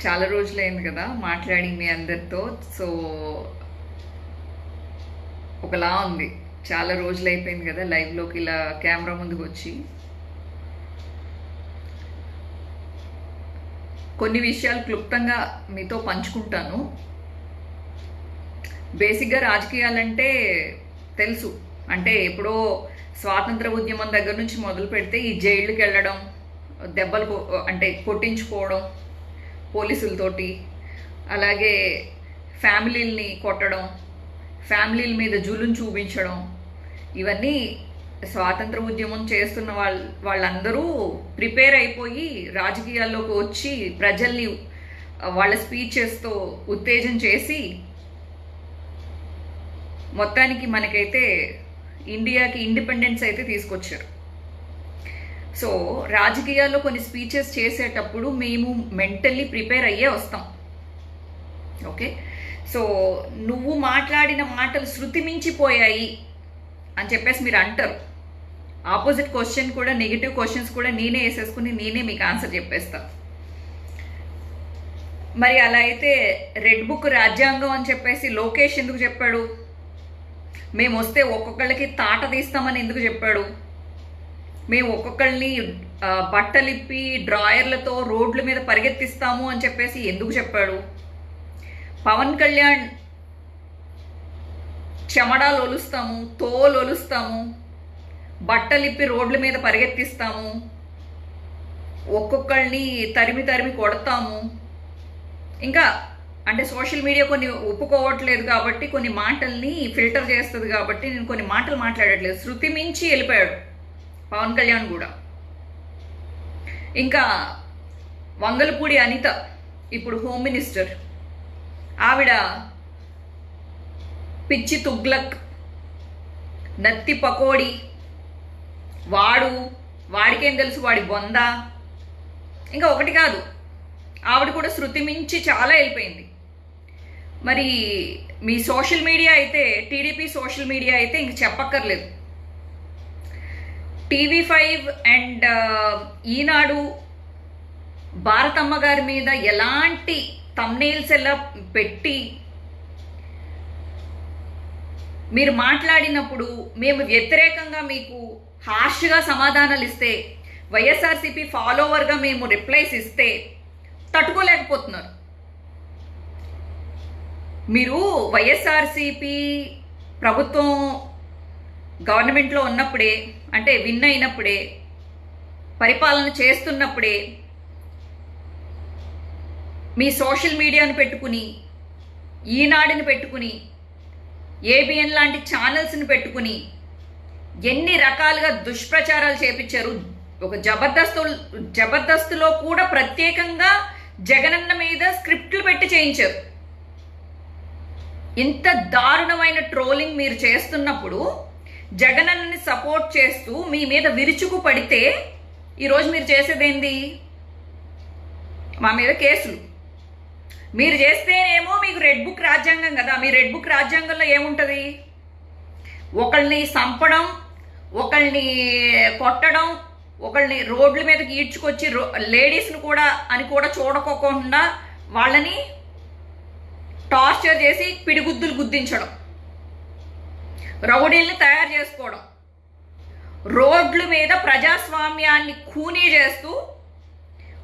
చాలా రోజులైంది కదా మాట్లాడి మీ అందరితో. సో ఒకలా ఉంది. చాలా రోజులైపోయింది కదా లైవ్లోకి ఇలా కెమెరా ముందుకు వచ్చి. కొన్ని విషయాలు క్లుప్తంగా మీతో పంచుకుంటాను. బేసిక్గా రాజకీయాలంటే తెలుసు, అంటే ఎప్పుడో స్వాతంత్ర ఉద్యమం దగ్గర నుంచి మొదలు పెడితే ఈ జైళ్ళకి వెళ్ళడం, దెబ్బలు అంటే కొట్టించుకోవడం పోలీసులతోటి, అలాగే ఫ్యామిలీల్ని కొట్టడం, ఫ్యామిలీల మీద జులుం చూపించడం, ఇవన్నీ స్వాతంత్ర ఉద్యమం చేస్తున్న వాళ్ళందరూ ప్రిపేర్ అయిపోయి రాజకీయాల్లోకి వచ్చి ప్రజల్ని వాళ్ళ స్పీచెస్తో ఉత్తేజం చేసి మొత్తానికి మనకైతే ఇండియాకి ఇండిపెండెన్స్ అయితే తీసుకొచ్చారు. సో రాజకీయాల్లో కొన్ని స్పీచెస్ చేసేటప్పుడు మేము మెంటల్లీ ప్రిపేర్ అయ్యే వస్తాం. ఓకే, సో నువ్వు మాట్లాడిన మాటలు శృతి మించిపోయాయి అని చెప్పేసి మీరు అంటారు. ఆపోజిట్ క్వశ్చన్ కూడా, నెగిటివ్ క్వశ్చన్స్ కూడా నేనే వేసేసుకుని నేనే మీకు ఆన్సర్ చెప్పేస్తా. మరి అలా అయితే రెడ్ బుక్ రాజ్యాంగం అని చెప్పేసి లోకేష్ ఎందుకు చెప్పాడు? మేము వస్తే ఒక్కొక్కళ్ళకి తాట తీస్తామని ఎందుకు చెప్పాడు? మేము ఒక్కొక్కళ్ళని బట్టలిప్పి డ్రాయర్లతో రోడ్ల మీద పరిగెత్తిస్తాము అని చెప్పేసి ఎందుకు చెప్పాడు? పవన్ కళ్యాణ్ చెమడాలు ఒలుస్తాము, తోలు ఒలుస్తాము, బట్టలిప్పి రోడ్ల మీద పరిగెత్తిస్తాము, ఒక్కొక్కళ్ళని తరిమి తరిమి కొడతాము, ఇంకా అంటే సోషల్ మీడియా కొన్ని ఒప్పుకోవట్లేదు కాబట్టి కొన్ని మాటల్ని ఫిల్టర్ చేస్తుంది కాబట్టి నేను కొన్ని మాటలు మాట్లాడట్లేదు. శృతి మించి వెళ్ళిపోయాడు పవన్ కళ్యాణ్ కూడా. ఇంకా వంగలపూడి అనిత ఇప్పుడు హోమ్ మినిస్టర్, ఆవిడ పిచ్చి తుగ్లక్, నత్తి పకోడి, వాడికేం తెలుసు, వాడి బొంద, ఇంకా ఒకటి కాదు, ఆవిడ కూడా శృతి మించి చాలా వెళ్ళిపోయింది. మరి మీ సోషల్ మీడియా అయితే, టీడీపీ సోషల్ మీడియా అయితే ఇంక చెప్పక్కర్లేదు. TV5 అండ్ ఈనాడు భారతమ్మ గారి మీద ఎలాంటి థంబ్నెయిల్స్ ఎలా పెట్టి మీరు మాట్లాడినప్పుడు మేము వ్యతిరేకంగా మీకు హార్ష్గా సమాధానాలు ఇస్తే, వైఎస్ఆర్సీపీ ఫాలోవర్గా మేము రిప్లైస్ ఇస్తే తట్టుకోలేకపోతున్నారు. మీరు వైఎస్ఆర్సీపీ ప్రభుత్వం గవర్నమెంట్లో ఉన్నప్పుడే, అంటే విన్ అయినప్పుడే, పరిపాలన చేస్తున్నప్పుడే మీ సోషల్ మీడియాను పెట్టుకుని, ఈనాడుని పెట్టుకుని, ఏబిఎన్ లాంటి ఛానల్స్ని పెట్టుకుని ఎన్ని రకాలుగా దుష్ప్రచారాలు చేపించారు. ఒక జబర్దస్త్లో కూడా ప్రత్యేకంగా జగనన్న మీద స్క్రిప్ట్లు పెట్టి చేయించారు. ఇంత దారుణమైన ట్రోలింగ్ మీరు చేస్తున్నప్పుడు జగనన్నని సపోర్ట్ చేస్తూ మీ మీద విరుచుకు పడితే ఈరోజు మీరు చేసేదేంది? మా మీద కేసులు. మీరు చేస్తేనేమో మీకు రెడ్ బుక్ రాజ్యాంగం కదా. మీ రెడ్ బుక్ రాజ్యాంగంలో ఏముంటుంది? ఒకళ్ళని చంపడం, ఒకళ్ళని కొట్టడం, ఒకళ్ళని రోడ్ల మీదకి ఈడ్చుకొచ్చి లేడీస్ని కూడా అని కూడా చూడకోకుండా వాళ్ళని టార్చర్ చేసి పిడిగుద్దులు గుద్దించడం, రౌడీల్ని తయారు చేసుకోవడం, రోడ్ల మీద ప్రజాస్వామ్యాన్ని ఖూనీ చేస్తూ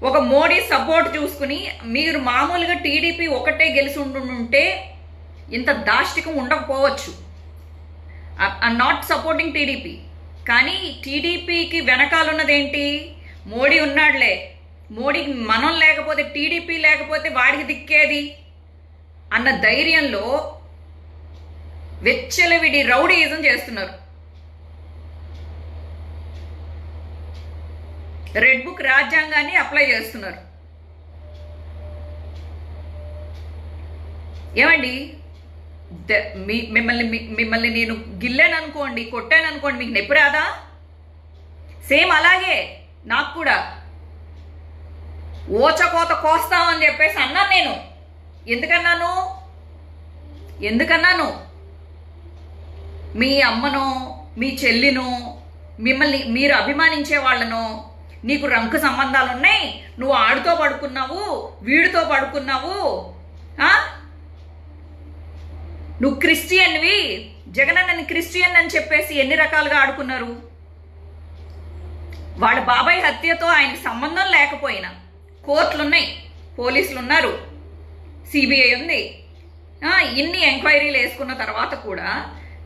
ఒక మోడీ సపోర్ట్ చూసుకుని మీరు మామూలుగా టీడీపీ ఒకటే గెలిచి ఉంటుంటే ఇంత దాష్టికం ఉండకపోవచ్చు. ఐఎమ్ నాట్ సపోర్టింగ్ టీడీపీ, కానీ టీడీపీకి వెనకాలన్నదేంటి? మోడీ ఉన్నాడులే, మోడీకి మనం లేకపోతే, టీడీపీ లేకపోతే వాడికి దిక్కేది అన్న ధైర్యంలో వెచ్చలవిడి రౌడీయిజం చేస్తున్నారు. రెడ్ బుక్ రాజ్యాంగాన్ని అప్లై చేస్తున్నారు. ఏమండి, మిమ్మల్ని నేను గిల్లాను అనుకోండి, కొట్టాను అనుకోండి, మీకు నొప్పి రాదా? సేమ్ అలాగే నాకు కూడా ఓచకోత కోస్తామని చెప్పేసి అన్నాను నేను. ఎందుకన్నాను? మీ అమ్మనో, మీ చెల్లినో, మిమ్మల్ని మీరు అభిమానించే వాళ్ళనో, నీకు రంకు సంబంధాలు ఉన్నాయి, నువ్వు ఆడితో పడుకున్నావు, వీడితో పడుకున్నావు, నువ్వు క్రిస్టియన్వి, జగనన్నని క్రిస్టియన్ అని చెప్పేసి ఎన్ని రకాలుగా ఆడుకున్నారు. వాళ్ళ బాబాయ్ హత్యతో ఆయనకు సంబంధం లేకపోయినా కోర్టులున్నాయి, పోలీసులు ఉన్నారు, సిబిఐ ఉంది, ఇన్ని ఎంక్వైరీలు వేసుకున్న తర్వాత కూడా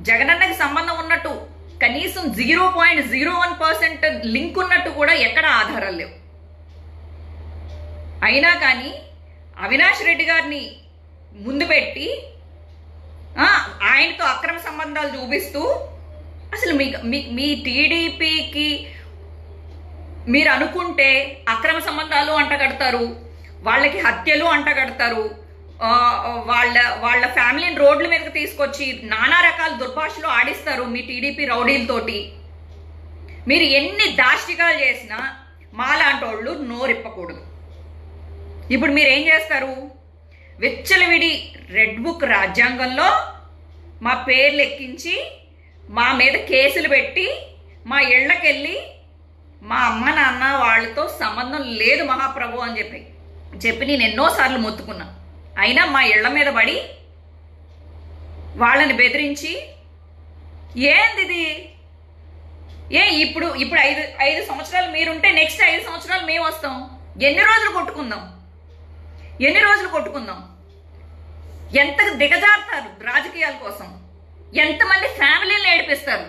జగనన్నకి సంబంధం ఉన్నట్టు కనీసం 0.01% లింక్ ఉన్నట్టు కూడా ఎక్కడ ఆధారాలు లేవు. అయినా కానీ అవినాష్ రెడ్డి గారిని ముందు పెట్టి ఆయనతో అక్రమ సంబంధాలు చూపిస్తూ అసలు మీ టీడీపీకి మీరు అనుకుంటే అక్రమ సంబంధాలు అంటగడతారు, వాళ్ళకి హత్యలు అంటగడతారు, వాళ్ళ ఫ్యామిలీని రోడ్ల మీదకి తీసుకొచ్చి నానా రకాల దుర్భాషలు ఆడిస్తారు మీ టీడీపీ రౌడీలతోటి. మీరు ఎన్ని దాష్టికాలు చేసినా మాలాంటోళ్ళు నోరిప్పకూడదు. ఇప్పుడు మీరేం చేస్తారు? విచ్చలవిడి రెడ్ బుక్ రాజ్యాంగంలో మా పేర్లు ఎక్కించి మా మీద కేసులు పెట్టి మా ఇళ్ళకెళ్ళి మా అమ్మ నాన్న వాళ్ళతో సంబంధం లేదు మహాప్రభు అని చెప్పి నేను ఎన్నోసార్లు మొత్తుకున్నా. అయినా మా ఇళ్ల మీద పడి వాళ్ళని బెదిరించి ఏంది ఇప్పుడు 5 సంవత్సరాలు మీరుంటే నెక్స్ట్ 5 సంవత్సరాలు మేము వస్తాం. ఎన్ని రోజులు కొట్టుకుందాం? ఎంత దిగజారుతారు రాజకీయాల కోసం, ఎంతమంది ఫ్యామిలీని ఏడిపిస్తారు.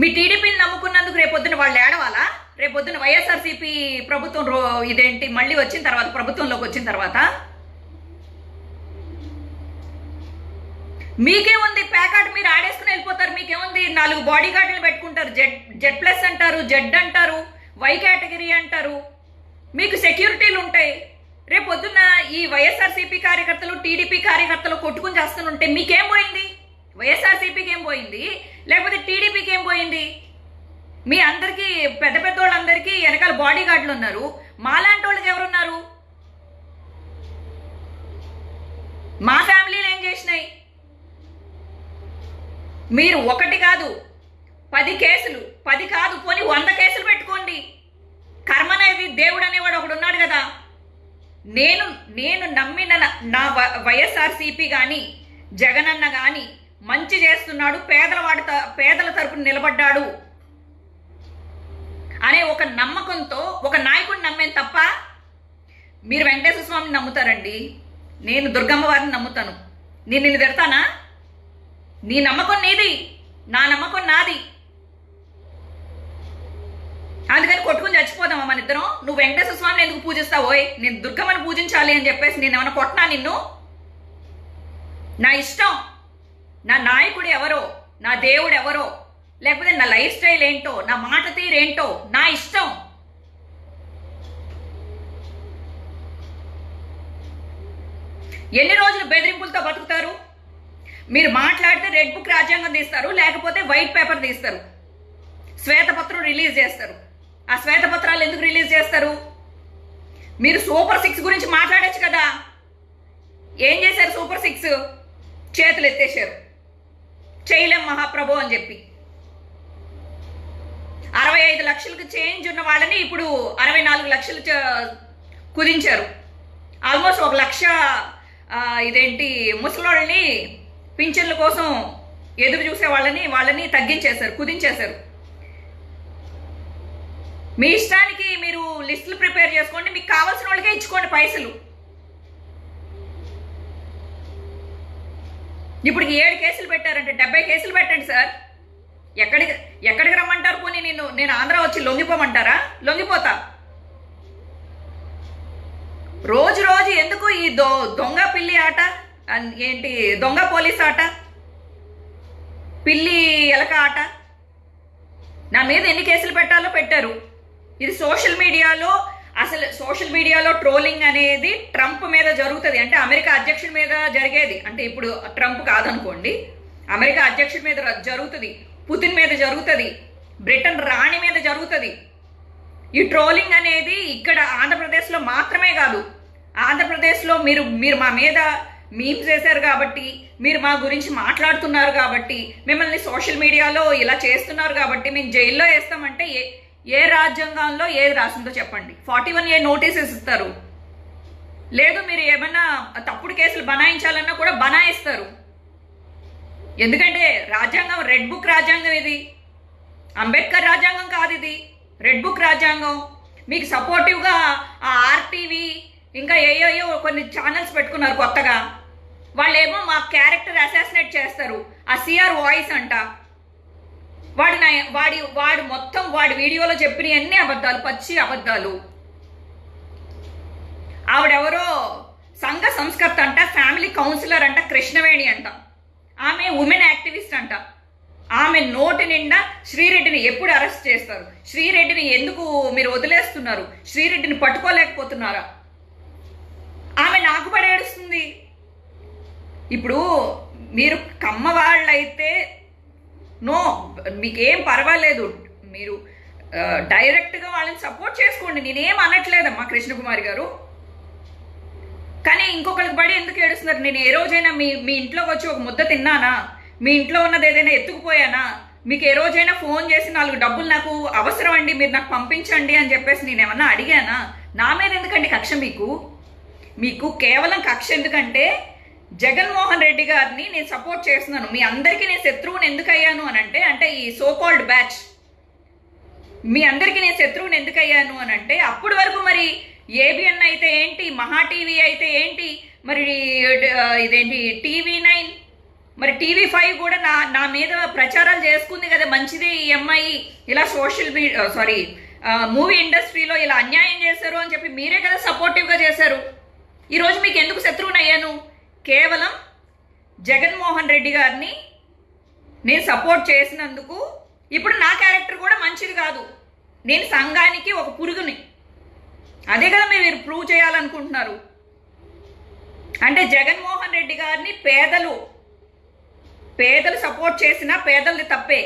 మీ టీడీపీని నమ్ముకున్నందుకు రేపొద్దున వాళ్ళు ఏడవాలా? రేపొద్దున వైఎస్ఆర్సీపీ ప్రభుత్వం ఇదేంటి మళ్ళీ వచ్చిన తర్వాత, ప్రభుత్వంలోకి వచ్చిన తర్వాత మీకేముంది? ప్యాకాట్ మీరు ఆడేసుకుని వెళ్ళిపోతారు. మీకేముంది? 4 బాడీ గార్డులు పెట్టుకుంటారు. జెడ్ ప్లస్ అంటారు, జెడ్ అంటారు, వై కేటగిరీ అంటారు, మీకు సెక్యూరిటీలు ఉంటాయి. రేపొద్దున ఈ వైఎస్ఆర్సీపీ కార్యకర్తలు టీడీపీ కార్యకర్తలు కొట్టుకుని చేస్తుంటే మీకేం పోయింది? వైఎస్ఆర్సీపీకి ఏం పోయింది? లేకపోతే టీడీపీకి ఏం పోయింది? మీ అందరికీ పెద్ద వాళ్ళందరికీ వెనకాల బాడీ గార్డులు ఉన్నారు. మాలాంటి వాళ్ళకి ఎవరున్నారు? మా ఫ్యామిలీలు ఏం చేసినాయి? మీరు 1 కాదు 10 కేసులు, 10 కాదు పోనీ 100 కేసులు పెట్టుకోండి. కర్మనేది దేవుడు అనేవాడు ఒకడు ఉన్నాడు కదా. నేను నమ్మిన నా వైఎస్ఆర్సీపీ కానీ జగనన్న కానీ మంచి చేస్తున్నాడు, పేదల తరపున నిలబడ్డాడు అనే ఒక నమ్మకంతో ఒక నాయకుడిని నమ్మేం తప్ప మీరు వెంకటేశ్వర స్వామిని నమ్ముతారండి. నేను దుర్గమ్మ వారిని నమ్ముతాను. నేను నిన్ను తిడతానా? నీ నమ్మకం నీది, నా నమ్మకం నాది. అందుకని కొట్టుకుని చచ్చిపోదామా మన ఇద్దరం? నువ్వు వెంకటేశ్వర స్వామిని ఎందుకు పూజిస్తావోయ్? నేను దుర్గమ్మని పూజించాలి అని చెప్పేసి నేను ఏమైనా కొట్టినా నిన్ను? నా ఇష్టం. నా నాయకుడు ఎవరో, నా దేవుడు ఎవరో, లేకపోతే నా లైఫ్ స్టైల్ ఏంటో, నా మాట తీరేంటో నా ఇష్టం. ఎన్ని రోజులు బెదిరింపులతో బతుకుతారు? మీరు మాట్లాడితే రెడ్ బుక్ రాజ్యాంగం తీస్తారు, లేకపోతే వైట్ పేపర్ తీస్తారు, శ్వేతపత్రం రిలీజ్ చేస్తారు. ఆ శ్వేతపత్రాలు ఎందుకు రిలీజ్ చేస్తారు? మీరు సూపర్ 6 గురించి మాట్లాడచ్చు కదా. ఏం చేశారు? సూపర్ 6 చేతులు ఎత్తేశారు, చేయలేం మహాప్రభు అని చెప్పి. 65 లక్షలకు చేంజ్ ఉన్న వాళ్ళని ఇప్పుడు 64 లక్షలు కుదించారు. ఆల్మోస్ట్ 1 లక్ష ఇదేంటి ముసలోళ్ళని పింఛన్ల కోసం ఎదురు చూసే వాళ్ళని తగ్గించేశారు, కుదించేశారు. మీ ఇష్టానికి మీరు లిస్టులు ప్రిపేర్ చేసుకోండి, మీకు కావాల్సిన వాళ్ళకే ఇచ్చుకోండి పైసలు. ఇప్పుడు 7 కేసులు పెట్టారంటే 70 కేసులు పెట్టండి సార్. ఎక్కడికి రమ్మంటారు? పోనీ నేను ఆంధ్ర వచ్చి లొంగిపోమంటారా? లొంగిపోతా. రోజు ఎందుకు ఈ దొంగ పిల్లి ఆట, ఏంటి దొంగ పోలీస్ ఆట, పిల్లి ఎలక ఆట? నా మీద ఎన్ని కేసులు పెట్టాలో పెట్టారు. ఇది సోషల్ మీడియాలో ట్రోలింగ్ అనేది ట్రంప్ మీద జరుగుతుంది. అంటే అమెరికా అధ్యక్షుడి మీద జరిగేది. అంటే ఇప్పుడు ట్రంప్ కాదనుకోండి, అమెరికా అధ్యక్షుడి మీద జరుగుతుంది, పుతిన్ మీద జరుగుతుంది, బ్రిటన్ రాణి మీద జరుగుతుంది. ఈ ట్రోలింగ్ అనేది ఇక్కడ ఆంధ్రప్రదేశ్లో మాత్రమే కాదు. ఆంధ్రప్రదేశ్లో మీరు మా మీద మీమ్స్ చేశారు కాబట్టి, మీరు మా గురించి మాట్లాడుతున్నారు కాబట్టి, మిమ్మల్ని సోషల్ మీడియాలో ఇలా చేస్తున్నారు కాబట్టి మేము జైల్లో వేస్తామంటే ఏ రాజ్యాంగంలో ఏది రాసిందో చెప్పండి. 41A నోటీసెస్ ఇస్తారు. లేదు మీరు ఏమన్నా తప్పుడు కేసులు బనాయించాలన్నా కూడా బనాయిస్తారు. ఎందుకంటే రాజ్యాంగం రెడ్ బుక్ రాజ్యాంగం, ఇది అంబేద్కర్ రాజ్యాంగం కాదు, ఇది రెడ్ బుక్ రాజ్యాంగం. మీకు సపోర్టివ్గా ఆ ఆర్టీవీ ఇంకా ఏయో కొన్ని ఛానల్స్ పెట్టుకున్నారు కొత్తగా. వాళ్ళేమో మా క్యారెక్టర్ అసాసినేట్ చేస్తారు. ఆ సిఆర్ వాయిస్ అంట, వాడు మొత్తం వాడి వీడియోలో చెప్పిన అన్ని అబద్ధాలు, పచ్చి అబద్ధాలు. ఆవిడెవరో సంఘ సంస్కర్త అంట, ఫ్యామిలీ కౌన్సిలర్ అంట, కృష్ణవేణి అంట. ఆమె ఉమెన్ యాక్టివిస్ట్ అంట. ఆమె నోటి నిండా శ్రీరెడ్డిని ఎప్పుడు అరెస్ట్ చేస్తారు, శ్రీరెడ్డిని ఎందుకు మీరు వదిలేస్తున్నారు, శ్రీరెడ్డిని పట్టుకోలేకపోతున్నారా, ఆమె నాకు పడేడుస్తుంది. ఇప్పుడు మీరు కమ్మ వాళ్ళైతే నో, మీకేం పర్వాలేదు, మీరు డైరెక్ట్గా వాళ్ళని సపోర్ట్ చేసుకోండి, నేనేం అనట్లేదమ్మా కృష్ణకుమారి గారు. కానీ ఇంకొకరికి పడి ఎందుకు ఏడుస్తున్నారు? నేను ఏ రోజైనా మీ ఇంట్లోకి వచ్చి ఒక ముద్ద తిన్నానా? మీ ఇంట్లో ఉన్నది ఏదైనా ఎత్తుకుపోయానా? మీకు ఏ రోజైనా ఫోన్ చేసి 4 డబ్బులు నాకు అవసరం అండి, మీరు నాకు పంపించండి అని చెప్పేసి నేనేమన్నా అడిగానా? నా మీద ఎందుకండి కక్ష? మీకు కేవలం కక్ష ఎందుకంటే జగన్మోహన్ రెడ్డి గారిని నేను సపోర్ట్ చేస్తున్నాను. మీ అందరికీ నేను శత్రువుని ఎందుకు అయ్యాను అని అంటే ఈ సోకాల్డ్ బ్యాచ్ మీ అందరికీ నేను శత్రువుని ఎందుకు అయ్యాను అని అంటే, అప్పటి వరకు మరి ఏబిఎన్ అయితే ఏంటి, మహా టీవీ అయితే ఏంటి, మరి ఇదేంటి TV9, మరి TV5 కూడా నా మీద ప్రచారాలు చేసుకుంది కదా, మంచిదే ఈ అమ్మాయి ఇలా మూవీ ఇండస్ట్రీలో ఇలా అన్యాయం చేశారు అని చెప్పి మీరే కదా సపోర్టివ్గా చేశారు. ఈరోజు మీకు ఎందుకు శత్రువుని అయ్యాను? కేవలం జగన్మోహన్ రెడ్డి గారిని నేను సపోర్ట్ చేసినందుకు. ఇప్పుడు నా క్యారెక్టర్ కూడా మంచిది కాదు, నేను సంఘానికి ఒక పురుగుని, అదే కదా మీరు ప్రూవ్ చేయాలనుకుంటున్నారు. అంటే జగన్మోహన్ రెడ్డి గారిని పేదలు సపోర్ట్ చేసినా పేదలది తప్పే.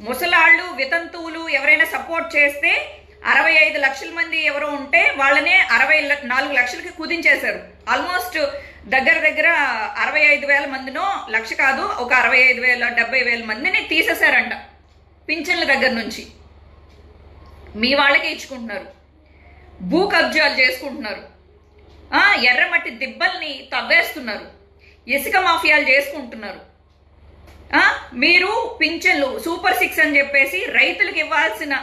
ముసలాళ్ళు, వితంతువులు ఎవరైనా సపోర్ట్ చేస్తే 65 లక్షల మంది ఎవరో ఉంటే వాళ్ళనే 64 లక్షలకి కుదించేశారు. ఆల్మోస్ట్ దగ్గర 65,000 మందినో, లక్ష కాదు, ఒక 65,000 70,000 మందిని తీసేశారంట పింఛన్ల దగ్గర నుంచి. మీ వాళ్ళకి ఇచ్చుకుంటున్నారు, భూ కబ్జాలు చేసుకుంటున్నారు, ఎర్రమట్టి దిబ్బల్ని తవ్వేస్తున్నారు, ఇసుక మాఫియాలు చేసుకుంటున్నారు. మీరు పింఛన్లు సూపర్ 6 అని చెప్పేసి రైతులకు ఇవ్వాల్సిన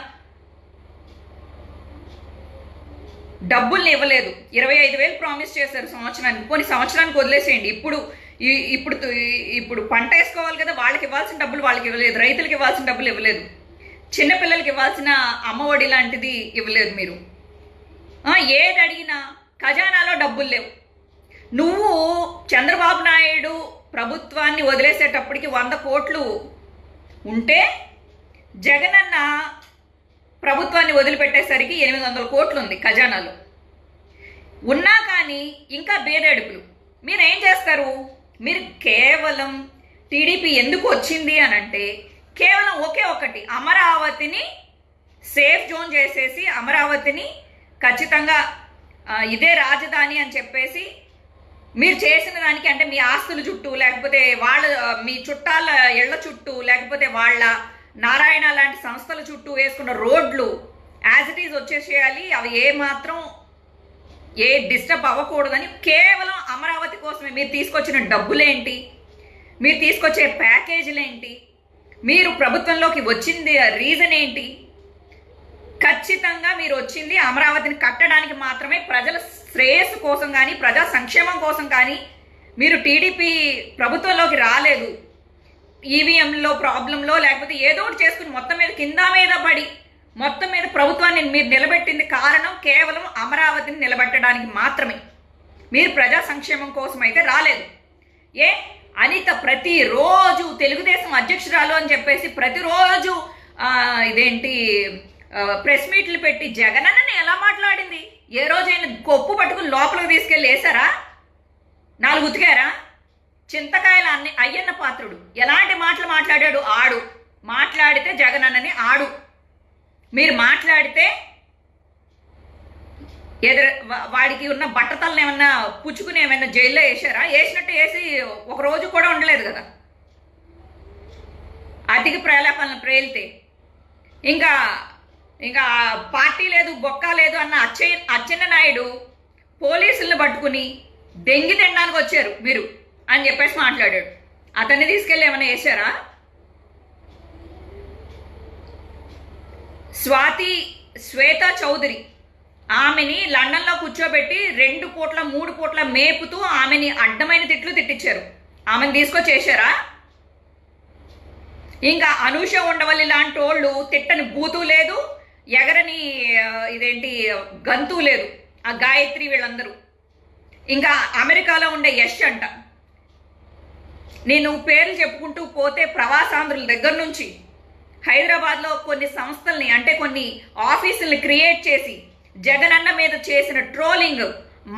డబ్బుల్ని ఇవ్వలేదు. 25,000 ప్రామిస్ చేశారు సంవత్సరానికి. కొన్ని సంవత్సరానికి వదిలేసేయండి. ఇప్పుడు పంట వేసుకోవాలి కదా, వాళ్ళకి ఇవ్వాల్సిన డబ్బులు వాళ్ళకి ఇవ్వలేదు, రైతులకు ఇవ్వాల్సిన డబ్బులు ఇవ్వలేదు, చిన్నపిల్లలకి ఇవ్వాల్సిన అమ్మఒడి లాంటిది ఇవ్వలేదు. మీరు ఏది అడిగినా ఖజానాలో డబ్బులు లేవు. నువ్వు చంద్రబాబు నాయుడు ప్రభుత్వాన్ని వదిలేసేటప్పటికి 100 కోట్లు ఉంటే, జగనన్న ప్రభుత్వాన్ని వదిలిపెట్టేసరికి 800 కోట్లు ఉంది ఖజానాలో. ఉన్నా కానీ ఇంకా బేదడుపులు. మీరేం చేస్తారు? మీరు కేవలం టీడీపీ ఎందుకు వచ్చింది అని అంటే, కేవలం ఒకే ఒకటి, అమరావతిని సేఫ్ జోన్ చేసేసి, అమరావతిని ఖచ్చితంగా ఇదే రాజధాని అని చెప్పేసి మీరు చేసిన దానికి, అంటే మీ ఆస్తుల చుట్టూ, లేకపోతే మీ చుట్టాల ఇళ్ల చుట్టూ, లేకపోతే వాళ్ళ నారాయణ లాంటి సంస్థల చుట్టూ వేసుకున్న రోడ్లు యాజ్ ఇట్ ఈజ్ వచ్చేసేయాలి, అవి ఏ డిస్టర్బ్ అవ్వకూడదని కేవలం అమరావతి కోసమే. మీరు తీసుకొచ్చిన డబ్బులేంటి, మీరు తీసుకొచ్చే ప్యాకేజీలేంటి, మీరు ప్రభుత్వంలోకి వచ్చింది రీజన్ ఏంటి? ఖచ్చితంగా మీరు వచ్చింది అమరావతిని కట్టడానికి మాత్రమే. ప్రజల శ్రేయస్సు కోసం కానీ, ప్రజా సంక్షేమం కోసం కానీ మీరు టీడీపీ ప్రభుత్వంలోకి రాలేదు. ఈవీఎంలో ప్రాబ్లంలో లేకపోతే ఏదో ఒకటి చేసుకుని మొత్తం మీద కింద మీద పడి మొత్తం మీద ప్రభుత్వాన్ని మీరు నిలబెట్టింది కారణం కేవలం అమరావతిని నిలబెట్టడానికి మాత్రమే. మీరు ప్రజా సంక్షేమం కోసం అయితే రాలేదు. అనిత ప్రతిరోజు తెలుగుదేశం అధ్యక్షురాలు అని చెప్పేసి ప్రతిరోజు ప్రెస్ మీట్లు పెట్టి జగనన్నని ఎలా మాట్లాడింది? ఏ రోజైనా కొప్పు పట్టుకుని లోపలికి తీసుకెళ్ళి వేసారా? 4 ఉతికారా? చింతకాయల అయ్యన్న పాత్రుడు ఎలాంటి మాటలు మాట్లాడాడు? మాట్లాడితే జగనన్నని మీరు మాట్లాడితే వాడికి ఉన్న బట్టతలను ఏమన్నా పుచ్చుకుని ఏమైనా జైల్లో వేసారా? వేసినట్టు వేసి ఒక రోజు కూడా ఉండలేదు కదా. అతికి ప్రలాపనలు ప్రేలితే ఇంకా ఇంకా పార్టీ లేదు బొక్క లేదు అన్న అచ్చెన్న నాయుడు పోలీసులను పట్టుకుని దెంగి తినడానికి వచ్చారు మీరు అని చెప్పేసి మాట్లాడాడు. అతన్ని తీసుకెళ్ళి ఏమైనా వేశారా? శ్వేత చౌదరి ఆమెని లండన్లో కూర్చోబెట్టి 2 పూట్ల 3 పూట్ల మేపుతూ ఆమెని అడ్డమైన తిట్లు తిట్టించారు. ఆమెను తీసుకొచ్చేసారా? ఇంకా అనూష ఉండవల్లి లాంటి వాళ్ళు తిట్టని బూతు లేదు, ఎగరని ఇదేంటి గంతు లేదు. ఆ గాయత్రి వీళ్ళందరూ ఇంకా అమెరికాలో ఉండే యష్ అంట. నేను పేర్లు చెప్పుకుంటూ పోతే ప్రవాసాంధ్రుల దగ్గర నుంచి హైదరాబాద్లో కొన్ని సంస్థల్ని అంటే కొన్ని ఆఫీసుల్ని క్రియేట్ చేసి జగనన్న మీద చేసిన ట్రోలింగ్,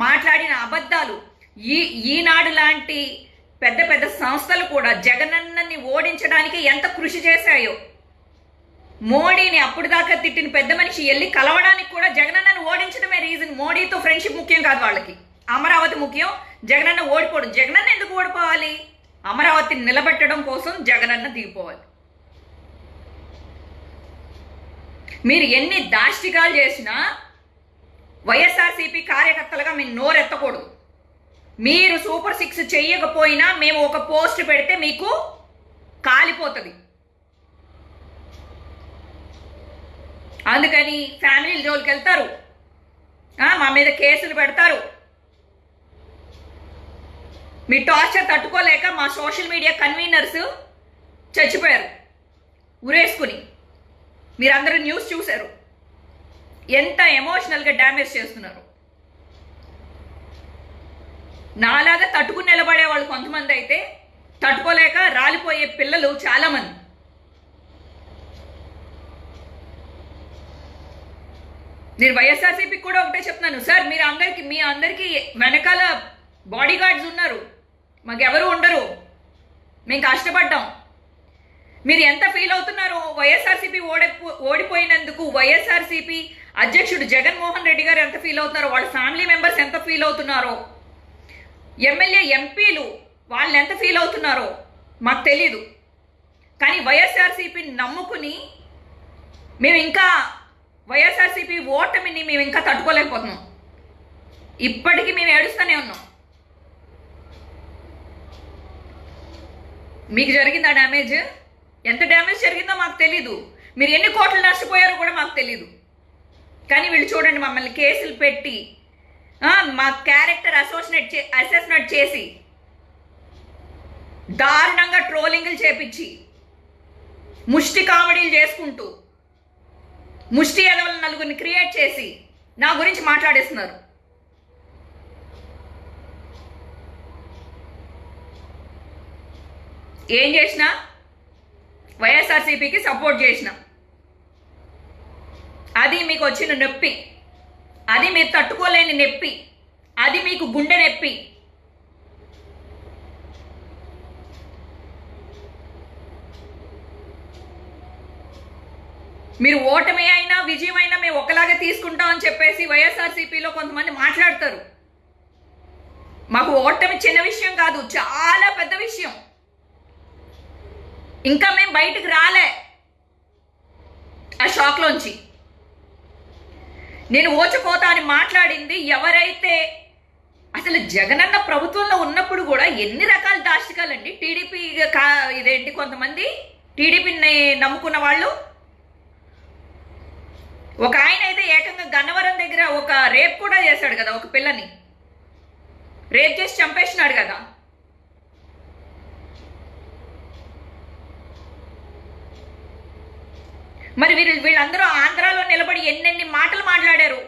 మాట్లాడిన అబద్ధాలు, ఈనాడు లాంటి పెద్ద పెద్ద సంస్థలు కూడా జగనన్నని ఓడించడానికి ఎంత కృషి చేశాయో. మోడీని అప్పుడు దాకా తిట్టిన పెద్ద మనిషి వెళ్ళి కలవడానికి కూడా జగనన్నను ఓడించడమే రీజన్. మోడీతో ఫ్రెండ్షిప్ ముఖ్యం కాదు వాళ్ళకి, అమరావతి ముఖ్యం. జగనన్న ఓడిపోవడం. జగనన్న ఎందుకు ఓడిపోవాలి? అమరావతిని నిలబెట్టడం కోసం జగనన్న దిగిపోవాలి. మీరు ఎన్ని దాష్టికాలు చేసినా వైఎస్ఆర్సీపీ కార్యకర్తలుగా మేము నోరెత్తకూడదు. మీరు సూపర్ 6 చెయ్యకపోయినా మేము ఒక పోస్ట్ పెడితే మీకు కాలిపోతుంది. అందుకని ఫ్యామిలీల జోలికి వెళ్తారు, మా మీద కేసులు పెడతారు. మీ టార్చర్ తట్టుకోలేక మా సోషల్ మీడియా కన్వీనర్స్ చచ్చిపోయారు ఉరేసుకుని. మీరందరూ న్యూస్ చూశారు ఎంత ఎమోషనల్గా డ్యామేజ్ చేస్తున్నారు. నాలాగా తట్టుకుని నిలబడే వాళ్ళు కొంతమంది అయితే తట్టుకోలేక రాలిపోయే పిల్లలు చాలామంది. నేను వైఎస్ఆర్సీపీకి కూడా ఒకటే చెప్తున్నాను, సార్ మీరు మీ అందరికీ వెనకాల బాడీ గార్డ్స్ ఉన్నారు, మాకెవరు ఉండరు, మేము కష్టపడ్డాం. మీరు ఎంత ఫీల్ అవుతున్నారో వైఎస్ఆర్సీపీ ఓడిపోయినందుకు వైఎస్ఆర్సీపీ అధ్యక్షుడు జగన్మోహన్ రెడ్డి గారు ఎంత ఫీల్ అవుతున్నారో, వాళ్ళ ఫ్యామిలీ మెంబర్స్ ఎంత ఫీల్ అవుతున్నారో, ఎమ్మెల్యే ఎంపీలు వాళ్ళు ఎంత ఫీల్ అవుతున్నారో మాకు తెలీదు. కానీ వైఎస్ఆర్సీపీని నమ్ముకుని మేము ఇంకా వైఎస్ఆర్సీపీ ఓటమిని మేము ఇంకా తట్టుకోలేకపోతున్నాం. ఇప్పటికీ మేము ఏడుస్తూనే ఉన్నాం. మీకు జరిగిందా డ్యామేజ్? ఎంత డ్యామేజ్ జరిగిందో మాకు తెలీదు. మీరు ఎన్ని కోట్లు నష్టపోయారో కూడా మాకు తెలీదు. కానీ వీళ్ళు చూడండి, మమ్మల్ని కేసులు పెట్టి మా క్యారెక్టర్ అసెస్మెంట్ చేసి దారుణంగా ట్రోలింగ్లు చేపించి ముష్టి కామెడీలు చేసుకుంటూ ముష్టి ఎదవల నలుగురిని క్రియేట్ చేసి నా గురించి మాట్లాడేస్తున్నారు. ఏం చేసినా వైఎస్ఆర్సీపీకి సపోర్ట్ చేసిన, అది మీకు వచ్చిన నొప్పి, అది మీరు తట్టుకోలేని నొప్పి, అది మీకు గుండె నొప్పి. మీరు ఓటమి అయినా విజయం అయినా మేము ఒకలాగే తీసుకుంటామని చెప్పేసి వైఎస్ఆర్సీపీలో కొంతమంది మాట్లాడతారు. మాకు ఓటమి చిన్న విషయం కాదు, చాలా పెద్ద విషయం. ఇంకా మేము బయటకు రాలే ఆ షాక్లోంచి. నేను ఓచకోత అని మాట్లాడింది ఎవరైతే అసలు జగనన్న ప్రభుత్వంలో ఉన్నప్పుడు కూడా ఎన్ని రకాల దాష్టికాలండి. టీడీపీ ఇదేంటి కొంతమంది టీడీపీని నమ్ముకున్న వాళ్ళు. ఒక ఆయన అయితే ఏకంగా గన్నవరం దగ్గర ఒక రేప్ కూడా చేశాడు కదా, ఒక పిల్లని రేప్ చేసి చంపేసినాడు కదా. మరి వీళ్ళందరూ ఆంధ్రాలో నిలబడి ఎన్నెన్ని మాటలు మాట్లాడారు.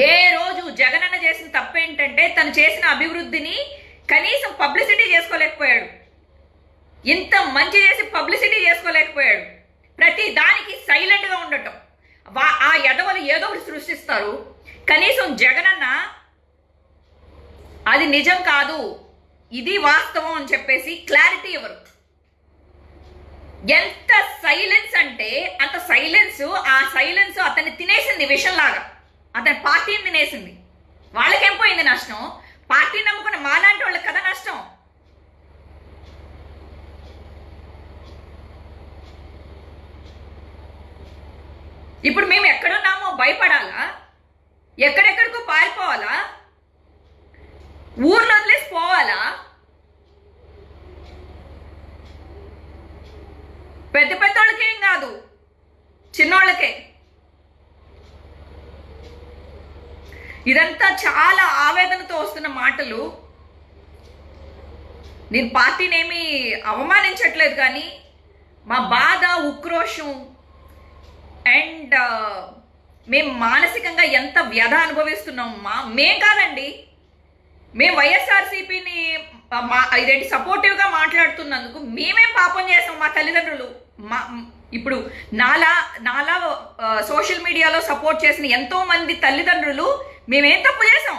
ఏ రోజు జగనన్న చేసిన తప్పేంటంటే తను చేసిన అభివృద్ధిని కనీసం పబ్లిసిటీ చేసుకోలేకపోయాడు. ఇంత మంచి చేసి పబ్లిసిటీ చేసుకోలేకపోయాడు. ప్రతి దానికి సైలెంట్గా ఉండటం. ఆ ఎదవలు ఏదో ఒకటి సృష్టిస్తారు. కనీసం జగనన్న అది నిజం కాదు, ఇది వాస్తవం అని చెప్పేసి క్లారిటీ ఇవ్వరు. ఎంత సైలెన్స్ అంటే అంత సైలెన్స్. ఆ సైలెన్స్ అతన్ని తినేసింది విషంలాగా, అతని పార్టీని తినేసింది. వాళ్ళకేం పోయింది నష్టం? పార్టీ నమ్ముకున్న మాలాంటి వాళ్ళకి కదా నష్టం. ఇప్పుడు మేము ఎక్కడున్నామో భయపడాలా? ఎక్కడెక్కడికో పారిపోవాలా? ఊర్లో వదిలేసి పోవాలా? పెద్ద పెద్దోళ్ళకేం కాదు, చిన్నోళ్ళకే. ఇదంతా చాలా ఆవేదనతో వస్తున్న మాటలు. నేను పార్టీనేమి అవమానించట్లేదు, కానీ మా బాధ, ఉక్రోషం అండ్ మేము మానసికంగా ఎంత వ్యధ అనుభవిస్తున్నాం. మేం కాదండి, మేము వైఎస్ఆర్సీపీని ఇదేంటి సపోర్టివ్గా మాట్లాడుతున్నందుకు మేమేం పాపం చేసాం? మా తల్లిదండ్రులు ఇప్పుడు నాలా సోషల్ మీడియాలో సపోర్ట్ చేసిన ఎంతో మంది తల్లిదండ్రులు మేమేం తప్పు చేసాం?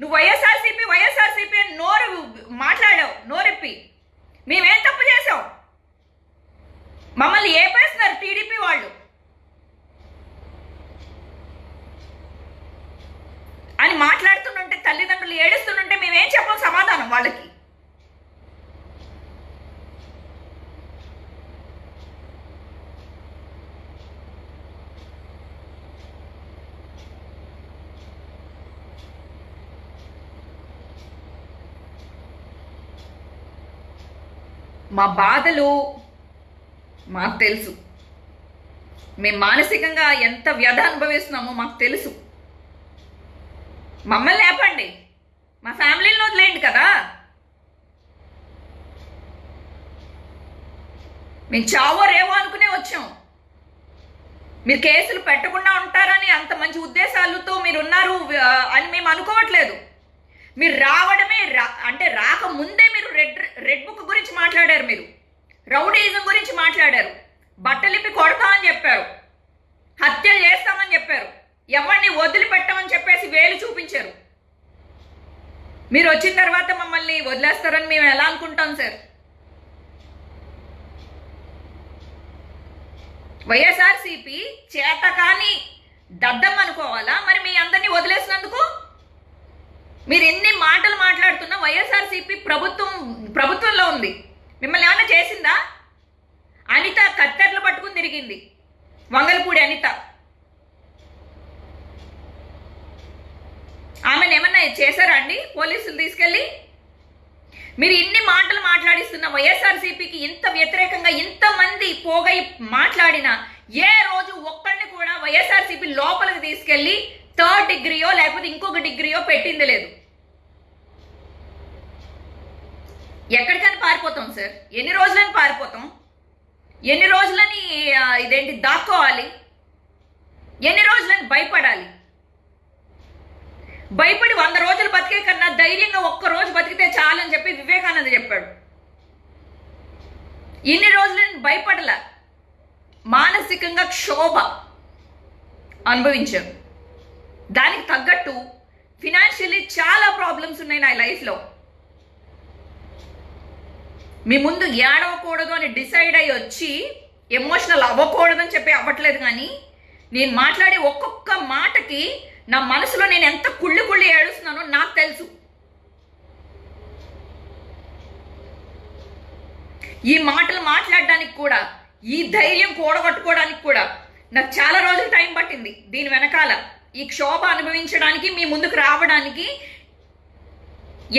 నువ్వు వైఎస్ఆర్సీపీ అని నోరు మాట్లాడావు, నోరెప్పి. మేమేం తప్పు చేసాం? మమ్మల్ని ఏపేస్తున్నారు టీడీపీ వాళ్ళు అని మాట్లాడుతుంటే, తల్లిదండ్రులు ఏడుస్తుంటే మేమేం చెప్పాం సమాధానం వాళ్ళకి? మా బాధలు మాకు తెలుసు, మేము మానసికంగా ఎంత వ్యధ అనుభవిస్తున్నామో మాకు తెలుసు. మమ్మల్ని లేపండి, మా ఫ్యామిలీని వదిలేయండి కదా. మేము చావో రేవో అనుకునే వచ్చాం. మీరు కేసులు పెట్టకుండా ఉంటారని, అంత మంచి ఉద్దేశాలతో మీరు ఉన్నారు అని మేము అనుకోవట్లేదు. మీరు రావడమే అంటే రాకముందే మీరు రెడ్ బుక్ గురించి మాట్లాడారు, మీరు రౌడీజం గురించి మాట్లాడారు, బట్టలిప్పి కొడతామని చెప్పారు, హత్యలు చేస్తామని చెప్పారు, ఎవరిని వదిలిపెట్టమని చెప్పేసి వేలు చూపించారు. మీరు వచ్చిన తర్వాత మమ్మల్ని వదిలేస్తారని మేము ఎలా అనుకుంటాం సార్? వైఎస్ఆర్సీపీ చేతకాని దద్దం అనుకోవాలా మరి మీ అందరినీ వదిలేసినందుకు? మీరు ఎన్ని మాటలు మాట్లాడుతున్నా వైఎస్ఆర్సీపీ ప్రభుత్వంలో ఉంది. మిమ్మల్ని ఏమైనా చేసిందా? అనిత కత్తెరలు పట్టుకుని తిరిగింది, వంగలపూడి అనిత. ఆమెను ఏమన్నా చేశారా అండి పోలీసులు తీసుకెళ్ళి? మీరు ఇన్ని మాటలు మాట్లాడిస్తున్న వైఎస్ఆర్సీపీకి ఇంత వ్యతిరేకంగా ఇంతమంది పోగై మాట్లాడినా ఏ రోజు ఒక్కడిని కూడా వైఎస్ఆర్సీపీ లోపలికి తీసుకెళ్ళి 3rd డిగ్రీయో లేకపోతే ఇంకొక డిగ్రీయో పెట్టింది లేదు. ఎక్కడికని పారిపోతాం సార్? ఎన్ని రోజులని పారిపోతాం? ఎన్ని రోజులని ఇదేంటి దాక్కోవాలి? ఎన్ని రోజులని భయపడాలి? భయపడి 100 రోజులు బతికే కన్నా ధైర్యంగా 1 రోజు బతికితే చాలని చెప్పి వివేకానంద చెప్పాడు. ఇన్ని రోజులని భయపడలా, మానసికంగా క్షోభ అనుభవించారు. దానికి తగ్గట్టు ఫినాన్షియల్లీ చాలా ప్రాబ్లమ్స్ ఉన్నాయి నా లైఫ్లో. మీ ముందు ఏడవకూడదు అని డిసైడ్ అయ్యి వచ్చి ఎమోషనల్ అవ్వకూడదని చెప్పి అవ్వట్లేదు, కానీ నేను మాట్లాడే ఒక్కొక్క మాటకి నా మనసులో నేను ఎంత కుళ్ళి ఏడుస్తున్నానో నాకు తెలుసు. ఈ మాటలు మాట్లాడడానికి కూడా, ఈ ధైర్యం కూడగట్టుకోవడానికి కూడా నాకు చాలా రోజులు టైం పట్టింది. దీని వెనకాల ఈ క్షోభ అనుభవించడానికి, మీ ముందుకు రావడానికి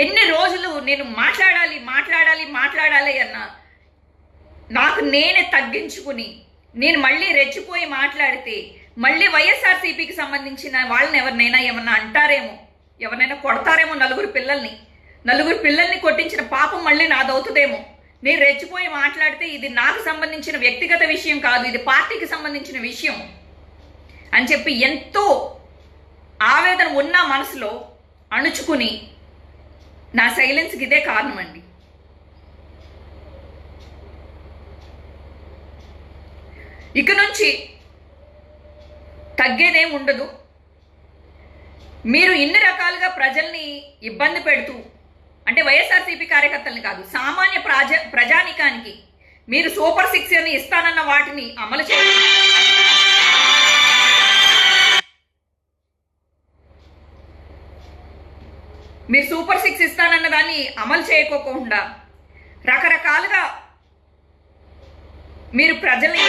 ఎన్ని రోజులు నేను మాట్లాడాలి అన్న నాకు నేనే తగ్గించుకుని నేను మళ్ళీ రెచ్చిపోయి మాట్లాడితే మళ్ళీ వైఎస్ఆర్సీపీకి సంబంధించిన వాళ్ళని ఎవరినైనా ఏమన్నా అంటారేమో, ఎవరినైనా కొడతారేమో, నలుగురు పిల్లల్ని కొట్టించిన పాపం మళ్ళీ నాదవుతుందేమో. నేను రెచ్చిపోయి మాట్లాడితే ఇది నాకు సంబంధించిన వ్యక్తిగత విషయం కాదు, ఇది పార్టీకి సంబంధించిన విషయం అని చెప్పి ఎంతో ఆవేదన ఉన్న మనసులో అణుచుకుని నా సైలెన్స్కి ఇదే కారణం అండి. ఇక నుంచి తగ్గేదేం ఉండదు. మీరు ఇన్ని రకాలుగా ప్రజల్ని ఇబ్బంది పెడుతూ, అంటే వైఎస్ఆర్సీపీ కార్యకర్తల్ని కాదు, సామాన్య ప్రజానికానికి మీరు సూపర్ 6 అని ఇస్తానన్న వాటిని అమలు చేయండి. మీరు సూపర్ 6 ఇస్తానన్న దాన్ని అమలు చేయకోకుండా రకరకాలుగా మీరు ప్రజల్ని